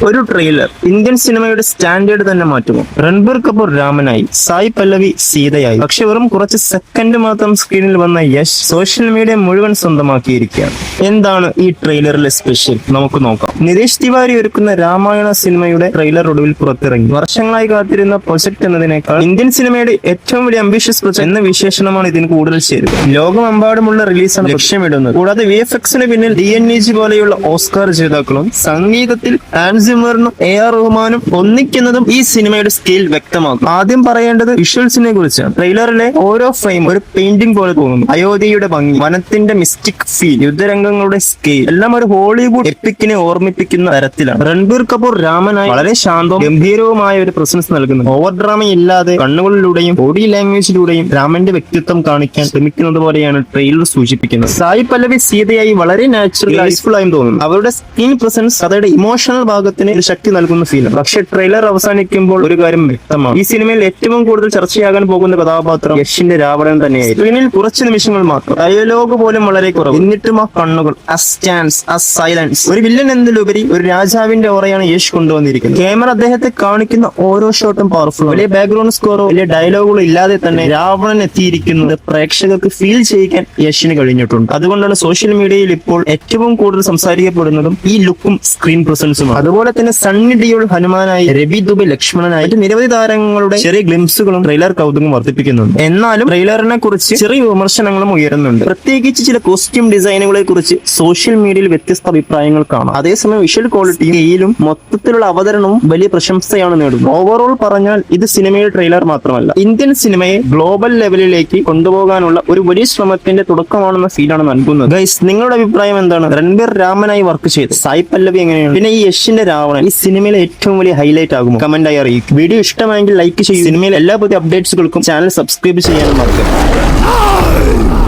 ഒരു trailer Indian സിനിമയുടെ standard തന്നെ മാറ്റുമോ? രൺബീർ കപൂർ രാമനായി, സായ് പല്ലവി സീതയായി. പക്ഷെ വെറും കുറച്ച് സെക്കൻഡ് മാത്രം സ്ക്രീനിൽ വന്ന യശ് സോഷ്യൽ മീഡിയ മുഴുവൻ സ്വന്തമാക്കിയിരിക്കുകയാണ്. എന്താണ് ഈ ട്രെയിലറിലെ സ്പെഷ്യൽ? നമുക്ക് നോക്കാം. നിതേഷ് തിവാരി ഒരുക്കുന്ന രാമായണ സിനിമയുടെ ട്രെയിലർ ഒടുവിൽ പുറത്തിറങ്ങി. വർഷങ്ങളായി കാത്തിരുന്ന പ്രൊജക്ട് എന്നതിനേക്കാൾ ഇന്ത്യൻ സിനിമയുടെ ഏറ്റവും വലിയ അംബിഷ്യസ് പ്രൊജക്ട് എന്ന വിശേഷണമാണ് ഇതിന് കൂടുതൽ ചേരുക. ലോകമെമ്പാടുമുള്ള റിലീസാണ് ലക്ഷ്യമിടുന്നത്. കൂടാതെ VFX-ന് പിന്നിൽ DNAG പോലെയുള്ള ഓസ്കാർ ജേതാക്കളും സംഗീതത്തിൽ ആൻസിമറിനും AR റഹ്മാനും ഒന്നിക്കുന്നതും ഈ സിനിമയുടെ സ്കെയിൽ വ്യക്തമാക്കും. ആദ്യം പറയേണ്ടത് വിഷ്വൽസിനെ കുറിച്ചാണ്. ട്രെയിലറിലെ ഓരോ ഫ്രെയിം ഒരു പെയിന്റിംഗ് പോലെ തോന്നുന്നു. അയോധ്യയുടെ ഭംഗി, വനത്തിന്റെ മിസ്റ്റിക് ഫീൽ, യുദ്ധരംഗങ്ങളുടെ സ്കെയിൽ എല്ലാം ഒരു ഹോളിവുഡ് എപ്പിക്കിനെ ഓർമ്മിപ്പിക്കുന്ന തരത്തിലാണ്. രൺബീർ കപൂർ രാമനായി വളരെ ശാന്തവും ഗംഭീരവുമായ ഒരു പ്രസൻസ് നൽകുന്നു. ഓവർ ഡ്രാമ ഇല്ലാതെ കണ്ണുകളിലൂടെയും ബോഡി ലാംഗ്വേജിലൂടെയും രാമന്റെ വ്യക്തിത്വം കാണിക്കാൻ ശ്രമിക്കുന്നത് പോലെയാണ് ട്രെയിലർ സൂചിപ്പിക്കുന്നത്. സായ് പല്ലവി സീതയായി വളരെ നാച്ചുറൽ ഗ്ലേസ്ഫുൾ ആയും തോന്നുന്നു. അവരുടെ സ്ക്രീൻ പ്രസൻസ് കഥയുടെ ഇമോഷണൽ ഭാഗത്തിന് ഒരു ശക്തി നൽകുന്ന ഫീൽ. പക്ഷെ ട്രെയിലർ അവസാനിക്കുമ്പോൾ ഒരു കാര്യം വ്യക്തമാണ്. ഈ സിനിമയിൽ ഏറ്റവും കൂടുതൽ ചർച്ചയാകാൻ പോകുന്ന കഥാപാത്രം യശിന്റെ രാവണൻ തന്നെയായിരുന്നു. സ്ക്രീനിൽ കുറച്ച് നിമിഷങ്ങൾ മാത്രം, ഡയലോഗ് പോലും വളരെ കുറവ്. എന്നിട്ടും ആ കണ്ണുകൾ, ആ സ്റ്റാൻസ്, ആ സൈലൻസ്, ഒരു വില്ലൻ എന്നതിലുപരി ഒരു രാജാവിന്റെ ഓറയാണ് യശ് കൊണ്ടുവന്നിരിക്കുന്നത്. ക്യാമറ അദ്ദേഹത്തെ കാണിക്കുന്ന ഓരോ ഷോട്ടും പവർഫുൾ. വലിയ ബാക്ക്ഗ്രൗണ്ട് സ്കോറോ വലിയ ഡയലോഗുകളോ ഇല്ലാതെ തന്നെ രാവണൻ എത്തിയിരിക്കുന്നത് പ്രേക്ഷകർക്ക് ഫീൽ ചെയ്യിക്കാൻ യശിന് കഴിഞ്ഞിട്ടുണ്ട്. അതുകൊണ്ടാണ് സോഷ്യൽ മീഡിയയിൽ ഇപ്പോൾ ഏറ്റവും കൂടുതൽ സംസാരിക്കപ്പെടുന്നതും ഈ ലുക്കും സ്ക്രീൻ പ്രസൻസുമാണ്. അതുപോലെ തന്നെ സണ്ണി ഡിയോൾ ഹനുമാനായി, രവി ദുബെ ലക്ഷ്മണനായി, മറ്റ് നിരവധി താരങ്ങളുടെ ചെറിയ ഗ്ലിംസുകളും ട്രെയിലർ കൗതുകം വർദ്ധിപ്പിക്കുന്നുണ്ട്. എന്നാലും ട്രെയിലറിനെ കുറിച്ച് ചെറിയ വിമർശനങ്ങളും ഉയരുന്നുണ്ട്. പ്രത്യേകിച്ച് ചില കോസ്റ്റ്യൂം ഡിസൈനുകളെ കുറിച്ച് സോഷ്യൽ മീഡിയയിൽ വ്യത്യസ്ത അഭിപ്രായങ്ങൾ കാണാം. അതേസമയം വിഷ്വൽ ക്വാളിറ്റിയും സ്കെയിലും മൊത്തത്തിലുള്ള അവതരണവും വലിയ പ്രശംസയാണ് നേടുന്നത്. ഓവറോൾ പറഞ്ഞാൽ ഇത് സിനിമയുടെ ട്രെയിലർ മാത്രമല്ല, ഇന്ത്യൻ സിനിമയെ ഗ്ലോബൽ ലെവലിലേക്ക് കൊണ്ടുപോകാനുള്ള ഒരു വലിയ ശ്രമത്തിന്റെ തുടക്കമാണെന്ന ഫീലാണ് നൽകുന്നത്. ഗൈസ്, നിങ്ങളുടെ അഭിപ്രായം എന്താണ്? രൺബീർ രാമനായി വർക്ക് ചെയ്ത് സായ് പല്ലവി എങ്ങനെയാണ്? പിന്നെ ഈ യശിന്റെ രാവണൻ ഈ സിനിമയിലെ ഏറ്റവും വലിയ ഹൈലൈറ്റ് ആകുമോ? കമന്റായി അറിയിക്കും. വീഡിയോ ഇഷ്ടമായെങ്കിൽ ലൈക്ക് ചെയ്യും. സിനിമയിൽ എല്ലാ പുതിയ അപ്ഡേറ്റ്സുകൾക്കും ചാനൽ സബ്സ്ക്രൈബ് ചെയ്യാനും മറക്കരുത്.